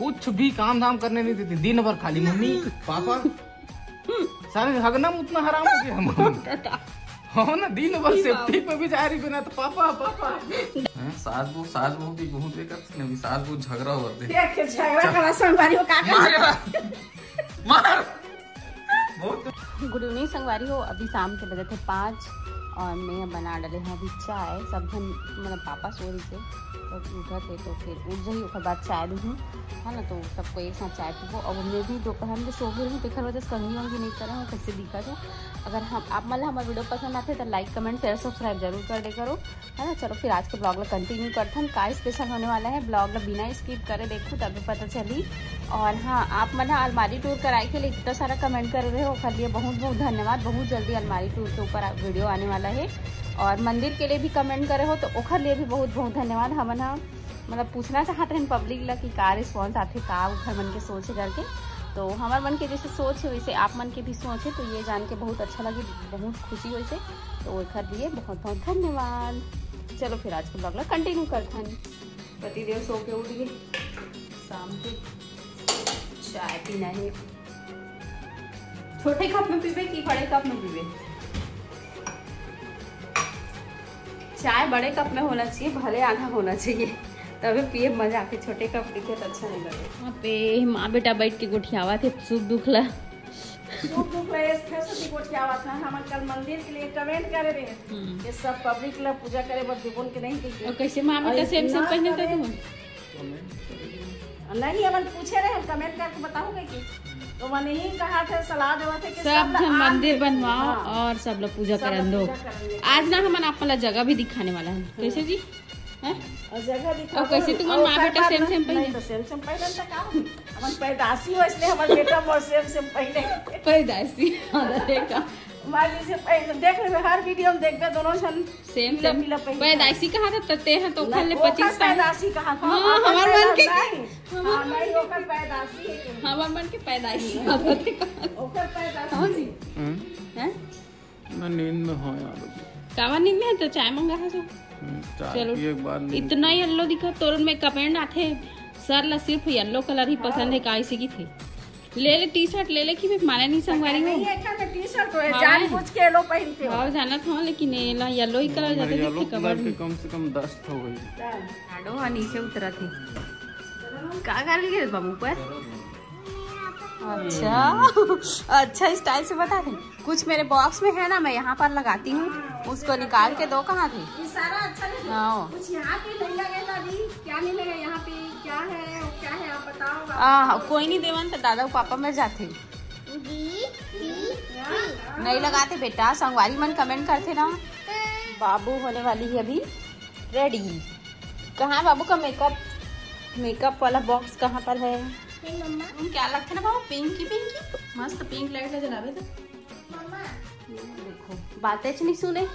कुछ भी काम धाम करने नहीं देती, दिन भर खाली मम्मी पापा। सारे हगना उतना हराम हो गया हम। हाँ ना, दिन भर सेफ्टी पे भी जा रही बिना तो पापा पापा। सास बहू की बहुत देखा भी, सास बहू झगड़ा होते गुड इवनिंग संगवारी हो। अभी शाम के बजे थे 5 और मैं बना डाले हैं अभी चाय। सब जन मतलब पापा सो रही थे तो उठा थे तो फिर उठ जाइए उसके बाद चाय दूँ है ना, तो सबको एक साथ चाय पीबो। और मैं भी दोपहर में सो गई हूँ, देखा वजह से कंगी वंगी नहीं करें हूँ, कैसे दिखा दूँ। अगर हम आप मतलब हमारा वीडियो पसंद आते तो लाइक कमेंट शेयर सब्सक्राइब जरूर कर दे करो, है ना। चलो फिर आज के ब्लॉग ला कंटिन्यू करते हैं। का स्पेशल होने वाला है ब्लॉग ला बिना स्किप करे देखूँ तभी पता चली। और हाँ, आप मतलब अलमारी टूर कराए के लिए इतना सारा कमेंट कर रहे हो, कर लिए बहुत बहुत धन्यवाद। बहुत जल्दी अलमारी टूर के ऊपर वीडियो आने वाला है। और मंदिर के लिए भी कमेंट करे हो तो ओखर लिए भी बहुत बहुत धन्यवाद। हम ना मतलब पूछना चाहते हैं पब्लिक ला कि का रिस्पॉन्स आते, का घर मन के सोच करके। तो हमारे मन के जैसे सोच है वैसे आप मन के भी सोच है, तो ये जान के बहुत अच्छा लगे, बहुत खुशी हुई से। तो ओखर लिए बहुत बहुत धन्यवाद। चलो फिर आज के ब्लॉग ला कंटिन्यू करते हैं। पतिदेव सो के उठ गए, शाम के चाय पीना है। छोटे कप में पीबे कि बड़े कप में पीबे? चाय बड़े कप में होना चाहिए, भले आधा होना चाहिए, तभी पिए मजा आके। छोटे कप दिखे तो अच्छा नहीं लगे। वहाँ पे माँ बेटा बैठ के गोठियावा थे, सुख दुखला गोठियावा था। हम कल मंदिर के लिए कमेंट करे रहे ये सब पब्लिक ला पूजा करे बस जीवन के नहीं। और कैसे माँ बेटा सेम सेम पहने थे तुम? नहीं, हम पूछे रहे, हम कमेंट करके बताओगे कि तो मैंने ही कहा था, सलाह देवा थे कि सब मंदिर बनवाओ और सब लोग पूजा करें दो। आज ना हम आपको जगह भी दिखाने वाला है। कैसे जी है और जगह दिखा। कैसे तुम्हारे माँ बेटा सेम सेम पहने? तो सेम सेम पहने तो का हम पैदासी हो, इसलिए हमारे बेटा मोर सेम सेम पहने पैदासी। देखा माली से पहले देख ले, हर वीडियो में देखबे दोनों सन सेम सेम पैदासी कहा था तते हैं तो ओखर ले 25 पैदासी कहा था। हमार मन के हां नहीं ओखर पैदासी है, हमार मन के पैदासी ओखर पैदासी। हां जी हैं ना नींद में हो यार, कावा नींद में है तो चाय मंगा है जो। चलो एक बार इतना येलो दिखा तो में कमेंट आते सर ला सिर्फ येलो कलर ही पसंद है, काहे की थे ले ले टी शर्ट ले ले कि मैं माने नहीं संगवारी हो। टी शर्ट तो जान पूछ के येलो पहनते हो। हां जाना था लेकिन येलो ही कलर ज्यादा दिखे कवर में। कम से कम 10 हो गई। आडो आ नीचे उतरा थी का कर लिए बाबू पर। अच्छा स्टाइल से बता दे। कुछ मेरे बॉक्स में है ना, मैं यहाँ पर लगाती हूँ, उसको निकाल के दो। कहाँ थे सारा अच्छा नहीं। हाँ कुछ यहाँ पे नहीं लगेगा अभी, क्या नहीं लगा यहाँ पे, क्या है और क्या है आप बताओ। कोई नहीं देवन तो दादा पापा में जाते नहीं लगाते बेटा। संगवारी मन कमेंट करते ना। बाबू होने वाली है अभी रेडी। कहाँ बाबू का मेकअप वाला बॉक्स कहाँ पर है? क्या लगता है ना बाबा? पिंकी मस्त पिंक लाइट ला जलावे तो देखो बातें नहीं सुने।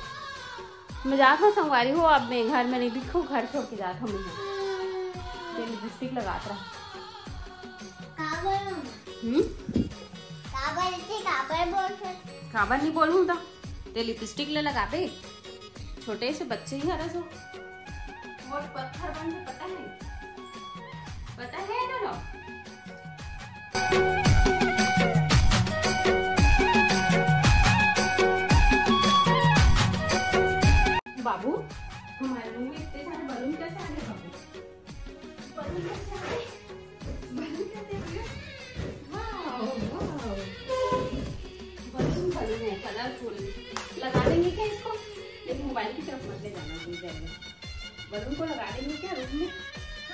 मैं जात हूँ संगवारी हो, अब मैं घर में नहीं दिखो, घर छोड़ के जाता हूँ। मैं लिपस्टिक लगाता रहा। काबर नहीं बोलूँ तो ते लिपस्टिक ले लगा पे। छोटे से बच्चे ही हरस हो, पत्थर बन के पता है ना। बाबू हमारे रूम में इतने सारे बलून कैसे आ गए? बाबू बलून कैसे आ गए? बलून है कलरफुल। लगा देंगे क्या इसको? लेकिन मोबाइल की तरफ मत ले जाना। बलून को लगा देंगे क्या रूम में?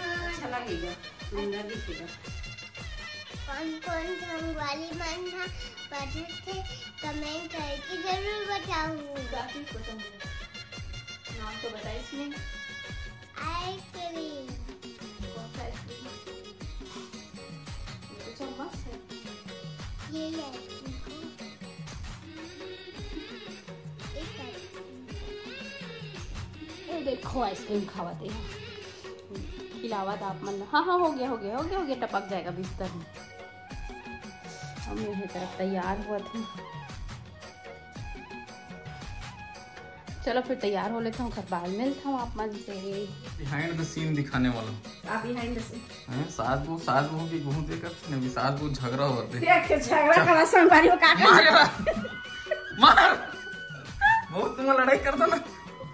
अच्छा लगेगा, सुंदर दिखेगा। कौन संगवारी मन था पढ़े थे कमेंट करके जरूर बताऊंगा। नाम तो बताइए इसमें। आइसक्रीम। कौन सा आइसक्रीम? ये तो मस्त है। ये देखो आइसक्रीम खावाते हैं, खिलावा था आप मन। हाँ हो गया टपक जाएगा बिस्तर में। हम यही तरफ तैयार हुआ थे। चलो फिर तैयार हो लेता हूँ, घर बाद मिलता हूँ आप मन से। बिहाइंड द सीन दिखाने वाला आप बिहाइंड द सीन हैं। सास बहू की बहुत देखत ने भी सास बहू झगड़ा होते देख झगड़ा करा संगवारी हो का मार बहुत तुम लड़ाई कर दो ना।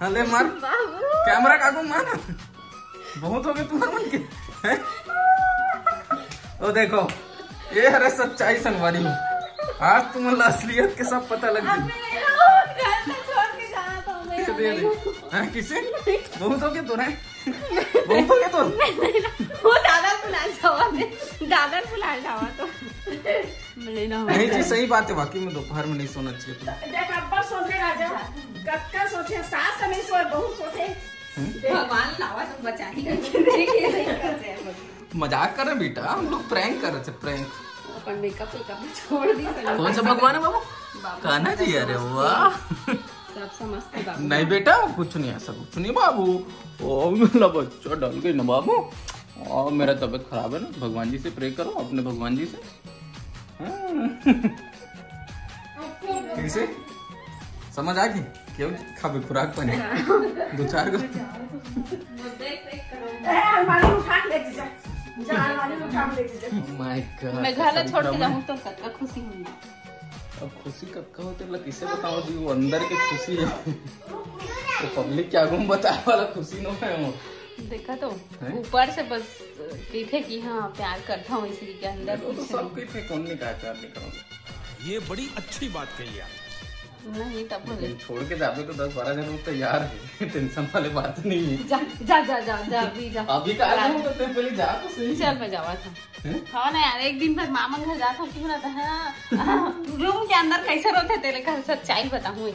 हाँ ले मार कैमरा कागो मार बहुत हो गए तुम्हारे मन के हैं? ओ देखो ये हरे सच्चाई संगवारी हो। आज तुम असलियत के सब पता लग गई। किसे बहुत हो गया तो बहुत हो गया तो वो दादा बुला जावा तो लेना नहीं जी। सही बात है, वाकई में दोपहर में नहीं सोना चाहिए। देख अब्बा सोचे राजा कक्का सोचे सास नहीं सोए बहुत सोचे भगवान लावा तो बचा ही मजाक कर रहे बेटा, हम लोग प्रैंक कर रहे थे प्रैंक। अपन मेकअप छोड़ दी। कौन सा भगवान है बाबू? कान्हा जी। अरे वाह सब समझते बाबू। नहीं बेटा कुछ नहीं, ऐसा कुछ नहीं बाबू। ओ मेरा बच्चा डल गई ना बाबू। और मेरा तबीयत खराब है ना, भगवान जी से प्रे करो अपने भगवान जी से। कैसे समझ आ गई? क्यों खाबे खुराक पानी 2-4 गो मैं घर छोड़ के जाऊँ तो कक्का खुशी होगी। अब खुशी कब होते मतलब किसे बताओ जी, वो अंदर की खुशी है तो पब्लिक क्या गुम बताने वाला खुशी न है वो। देखा तो ऊपर से बस कहते कि हाँ प्यार करता हूँ इसी के अंदर तो सब कहते कौन नहीं कहा प्यार नहीं करो। ये बड़ी अच्छी बात कही आप। नहीं तब बोले छोड़ के जाते तो 10-12 दिन में तैयार है। टेंशन वाली बात नहीं है। जा जा जा जा जा अभी जा अभी का पहले जा तो सही। चल मैं जावा था। हाँ ना यार एक दिन भर मामा घर जाता हूँ क्यों रहता है रूम के अंदर कैसे रोते तेरे घर सच्चाई बताऊँ रूम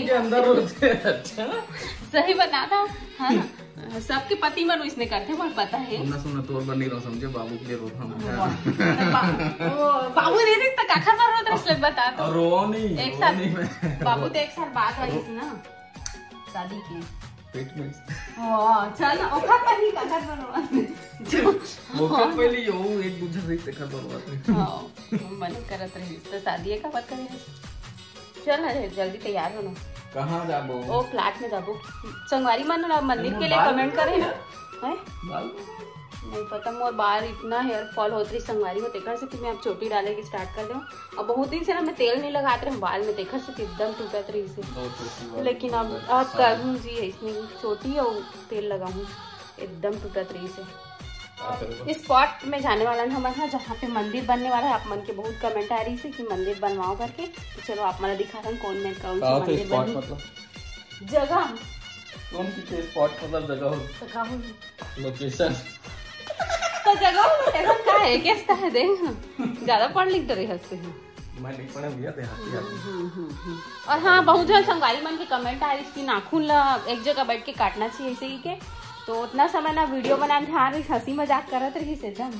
के अंदर रोते। अच्छा सही बताता हाँ सबके पति मन इसने करते मुझे पता है। सुनना तोर बन नहीं रहा समझे, बाबू के लिए रोता बाबू नहीं रिश्ता काखर मार रहा था इसलिए बता तो रो नहीं एक साथ बाबू तो एक साथ बात हुई थी ना शादी की पेट में। चल ओखा पहली काखर मार वो कब पहले यो एक दूसरे रिश्ते खत्म हुआ। हां मन करत रही तो शादी का बात करे। चल जल्दी तैयार हो ना। कहाँ जाबो? ओ फ्लैट में जाबो। संगवारी मन मंदिर के लिए कमेंट करे हैं नहीं पता मोर बाल इतना हेयर फॉल होत रही संगवारी में तेखर से कि मैं अब चोटी डाले की स्टार्ट कर दूं। अब बहुत दिन से ना मैं तेल नहीं लगाते रहे बाल में तेखर से एकदम टूटत रही से। लेकिन अब करूँ जी इसमें चोटी और तेल लगाऊं एकदम टूटत रही से। इस स्पॉट में जाने वाला है हमारे जहाँ पे मंदिर बनने वाला है। आप मन के बहुत कमेंट आ रही है कि मंदिर बनवाओ करके तो चलो आप मला दिखा रहे कौन सा मंदिर बनी जगह कौन सी स्पॉट मतलब जगह लोकेशन तो जगह लोकेशन का है कैसा है देख ज्यादा पढ़ लिख तो रही हंसते हैं। मैं नहीं पढ़ा भैया देहाती। और हाँ बहुत जो संगवारी मन के कमेंट आ रही थी नाखून एक जगह बैठ के काटना चाहिए ऐसे ही के तो उतना समय ना वीडियो बनाने ध्यान रही हंसी मजाक करत रही से जम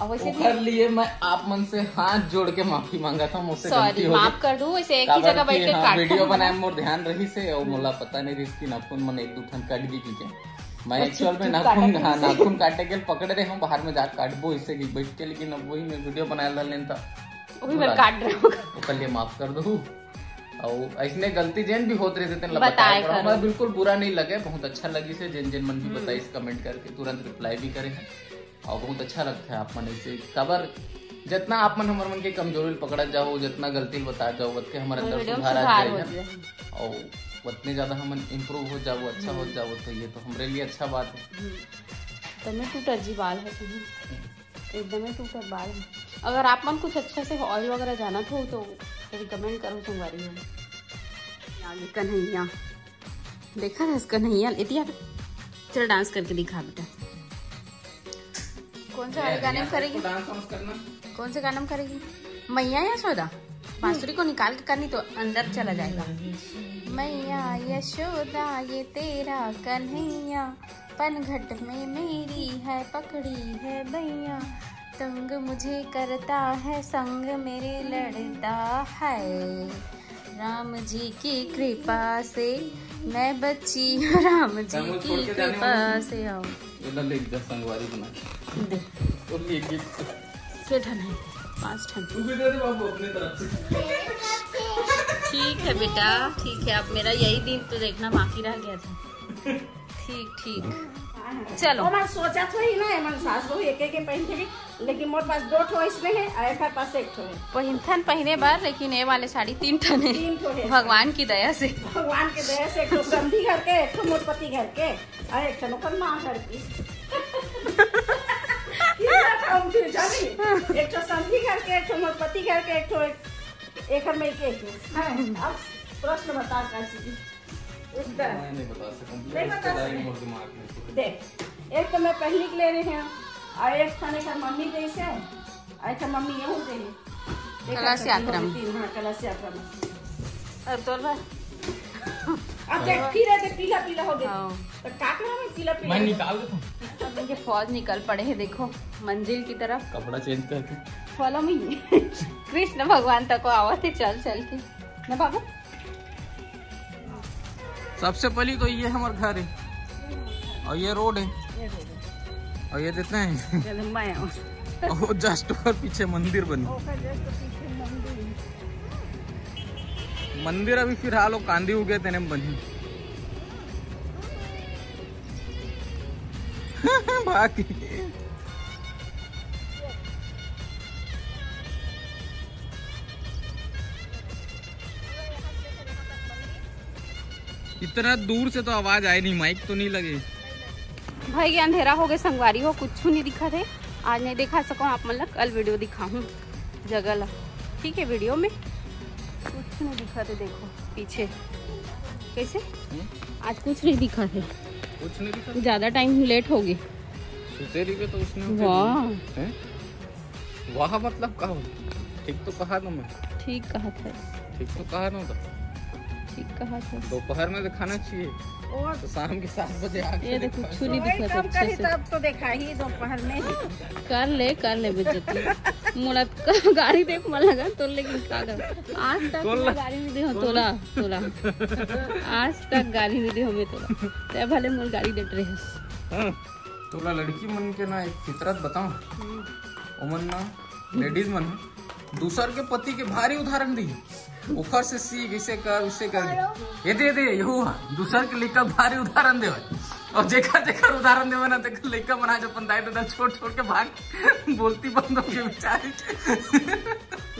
और वैसे भी कर लिए मैं आप मन से हाथ जोड़ के माफी मांगा था मुझसे सॉरी माफ कर दूं वैसे एक ही जगह बैठ के काट वीडियो बनाए मोर ध्यान रही से और मोला पता नहीं रही इसकी नाखून मन 1-2 ठन काट दी की मैं एक्चुअल में नाखून काटे के पकड़े रहे हम बाहर में जाकर काटबो इससे की बैठ के लेकिन अब वही मैं वीडियो बनाए लेन था वही मैं काट रहा हूँ कल लिए माफ कर दो। और ऐसने गलती जेन भी होत रहे थे बताया बिल्कुल बुरा नहीं लगे, बहुत अच्छा लगी से जेन मन भी बताई कमेंट करके तुरंत रिप्लाई भी करे हैं और बहुत अच्छा लगता है आप मन ऐसे खबर जितना आप मन हमारे मन के कमजोरी पकड़ा जाओ जितना गलती बता जाओ उतने हमारे अंदर सुधार आ जाए और उतने ज्यादा हम इम्प्रूव हो जाओ अच्छा हो जाओ तो ये तो हमारे लिए अच्छा बात है। तो मैं टूटा जी बाल है एकदम टूटा बाल है। अगर आप मन कुछ अच्छा से ऑयल वगैरह जाना हो तो रिकमेंड करो संगवारी में आगे कन्हैया देखा था कन्हैया इतिया चल डांस करके दिखा बेटा कौन सा गाने में करेगी कौन से गाने में करेगी मैया या यशोदा बांसुरी को निकाल के करनी तो अंदर चला जाएगा। मैया यशोदा ये तेरा कन्हैया पनघट में मेरी है पकड़ी है भैया तंग मुझे करता है संग मेरे लड़ता है राम जी की कृपा से मैं बच्ची राम जी की कृपा से आओ संगवारी बना दे और ये के ठन है 5 ठन अपनी तरफ से ठीक है बेटा, ठीक है। अब मेरा यही दिन तो देखना बाकी रह गया था। ठीक ठीक, चलो। मैं सोचा तो ही ना मन सास बहु एक एक पहन, लेकिन मोर पास 2 ठो इसमें है और एक पास 1 ठो है। पहिनथन पहने बार, लेकिन ये वाले साड़ी 3 ठन है। 3 ठो है भगवान की दया से। भगवान के दया से। 1 ठो समधी घर के, 1 ठो मोर पति घर के और 1 ठो ओकर माँ घर की। 1 ठो समधी घर के, 1 ठो मोर पति घर के, 1 ठो एक में एक। अब प्रश्न बता काशी नहीं बता सकूं। देख, एक तो मैं पहली के ले रहे हैं और एक खाने का मम्मी जैसे ऐसा मम्मी ये होते हैं कलश यात्रा में। कलश यात्रा में। अब तो अब देख फिर पीला पीला हो गया तो काटना में पीला पीला। मैं निकाल देता हूँ। इनके फौज निकल पड़े हैं, देखो मंजिल की तरफ। कपड़ा चेंज करके फॉलो मी। कृष्ण भगवान तक आवत है चल चल के ना बाबू। सबसे पहली तो ये हमारे घर है और ये रोड है और ये देते हैं और जस्ट और पीछे मंदिर बनी। मंदिर अभी फिलहाल वो कांदी उगे तेने बनी। बाकी इतना दूर से तो आवाज आए नहीं, माइक तो नहीं लगे। भाई अंधेरा हो गए, संगवारी हो, कुछ नहीं दिखा थे। आज नहीं दिखा सको आप, मतलब कल वीडियो दिखाऊं जगह ला। ठीक है, वीडियो में कुछ नहीं दिखा थे। देखो पीछे कैसे आज कुछ नहीं दिखा थे। कुछ नहीं दिखा, ज्यादा टाइम लेट हो गई। सुतेरी पे तो उसने वाह वाह मतलब कहा ठीक तो कहा था मैं। ठीक कहा था, ठीक तो कहा ना था, ठीक कहा था। दोपहर में दिखाना चाहिए तो शाम के 7 बजे आके ये देखो कुछ नहीं दिखा था अच्छे से। तब तो देखा ही दोपहर में। कर ले बेइज्जती। मुड़त का गाड़ी देख मन लगा तो, लेकिन क्या कर आज तक गाड़ी में दे तोला तोला आज तक गाड़ी में दे हमें तोला ते भले मोर गाड़ी देट रहे। तोला लड़की मन के ना एक फितरत बताऊं, ओमन ना लेडीज मन दूसर के पति के भारी उदाहरण दी। उखर से सीख, इसे कर उसे कर, ये दे यहू दूसर के लेकर भारी उदाहरण दे। और जेकर उदाहरण देवे ना देख लेकर बना जो अपन दाई छोड़ के भाग बोलती बंद हो गई बेचारी।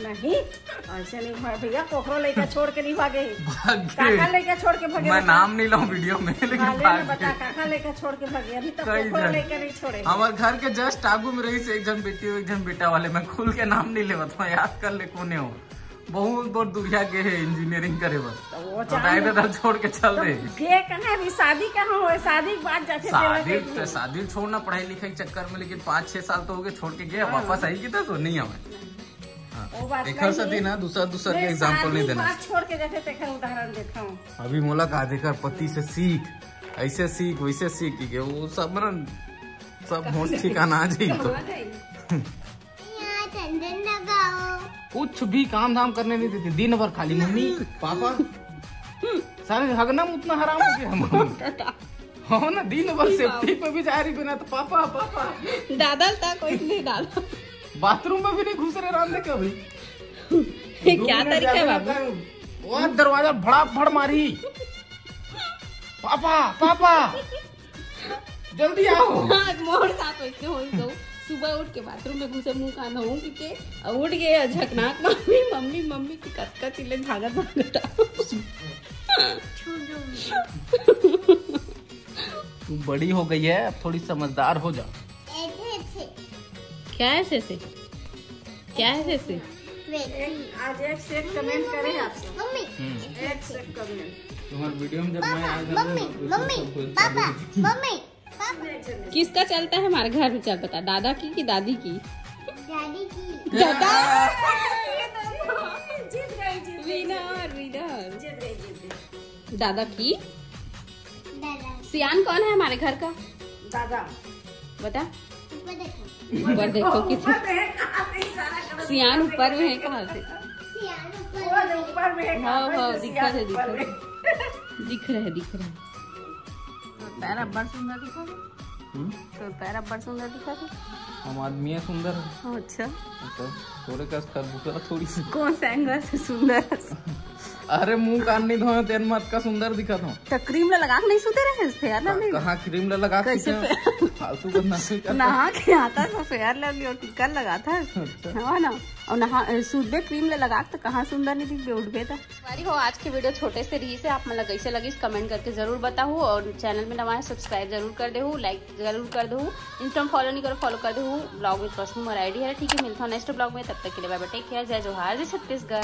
नहीं ऐसे नहीं भैया, पोखरो लेकर छोड़ के नहीं भागे। भाग काका लेकर छोड़ के भागे। मैं नाम नहीं लाऊं वीडियो में, लेकिन भाग बता काका लेकर छोड़ के भागे। अभी तक पोखरो लेकर नहीं छोड़े। हमारे घर के जस्ट आगू में रही से एक जन बेटी एक जन बेटा वाले, मैं खुल के नाम नहीं लेवत, याद कर ले कोने हो। बहुत दुनिया के है इंजीनियरिंग करे बस छोड़ के चल दे। कहाँ शादी कहाँ हो, शादी के बाद जाके शादी छोड़ना पढ़ाई लिखाई चक्कर में, लेकिन 5-6 साल तो हो गए छोड़ के गया। वापस आई की तो नहीं आवे। एक सदी ना दूसरा के एग्जाम्पल नहीं देना। छोड़ के जाते थे उदाहरण देखा हूँ। अभी मोला कहा देकर पति से सीख, ऐसे सीख वैसे सीख के वो सब ना सब होश ठिकाना आ जाए तो कुछ भी काम धाम करने नहीं देती। दिन भर खाली मम्मी पापा सारे हगना उतना हराम हो गया हम। हो ना, दिन भर सेफ्टी पे भी जा रही बिना तो पापा पापा दादा था कोई नहीं, दादा बाथरूम में भी नहीं घुस रहे राम देखे अभी। क्या तरीका है बाबू? वो दरवाजा भड़ा भड़ मारी, पापा पापा जल्दी आओ। मोर साथ वैसे हो तो सुबह उठ के बाथरूम में घुसे मुंह कान हो के उठ गए झकनाक मम्मी मम्मी मम्मी की कतका चिल्ले भागत भागत। तू बड़ी हो गई है, अब थोड़ी समझदार हो जा। क्या है ऐसे क्या है ऐसे? आज एक से एक कमेंट करें आपसे। मम्मी एक से एक कमेंट तुम्हारे वीडियो में जब मैं आया था मम्मी मम्मी पापा मम्मी किसका चलता है हमारे घर में? चल बता, दादा की कि दादी की? दादी की। दादा जीत गई विनर। दादा की? दादा। सियान कौन है हमारे घर का? दादा। बता। ऊपर देखो। ऊपर देखो कितना सियान ऊपर में है। कहाँ से? ऊपर में है। हाँ दिख रहे। पैर अब्बर सुंदर दिखा थे। तो पैर अब्बर सुंदर दिखा थे। हम आदमी सुंदर है। अच्छा तोरे का खरबूजा थोड़ी सी कौन सा एंगल से सुंदर? अरे मुंह कान नहीं धोए तेन मत का सुंदर दिखत हो। तो क्रीम लगा के नहीं सोते रहे फेयर लवली? कहाँ क्रीम लगा के फालतू बदमाशी करता। नहा के आता तो फेयर लवली और टिक्का लगा था हाँ ना, और नहा सूदबे क्रीम लगा तो कहाँ सुंदर नहीं दिखबे उठबे था। हमारी हो आज की वीडियो छोटे से रही से आप मतलब कैसे लगी कमेंट करके जरूर बताओ, और चैनल में नवा है सब्सक्राइब जरूर कर दे, लाइक जरूर कर दो, इंस्टाग्राम फॉलो नहीं करो फॉलो कर दो, ब्लॉग में पर्सनल मोर आईडी है। ठीक है, मिलता हूँ नेक्स्ट ब्लॉग में, तब तक के लिए बाय बाय, टेक केयर, जय जोहार, जय छत्तीसगढ़।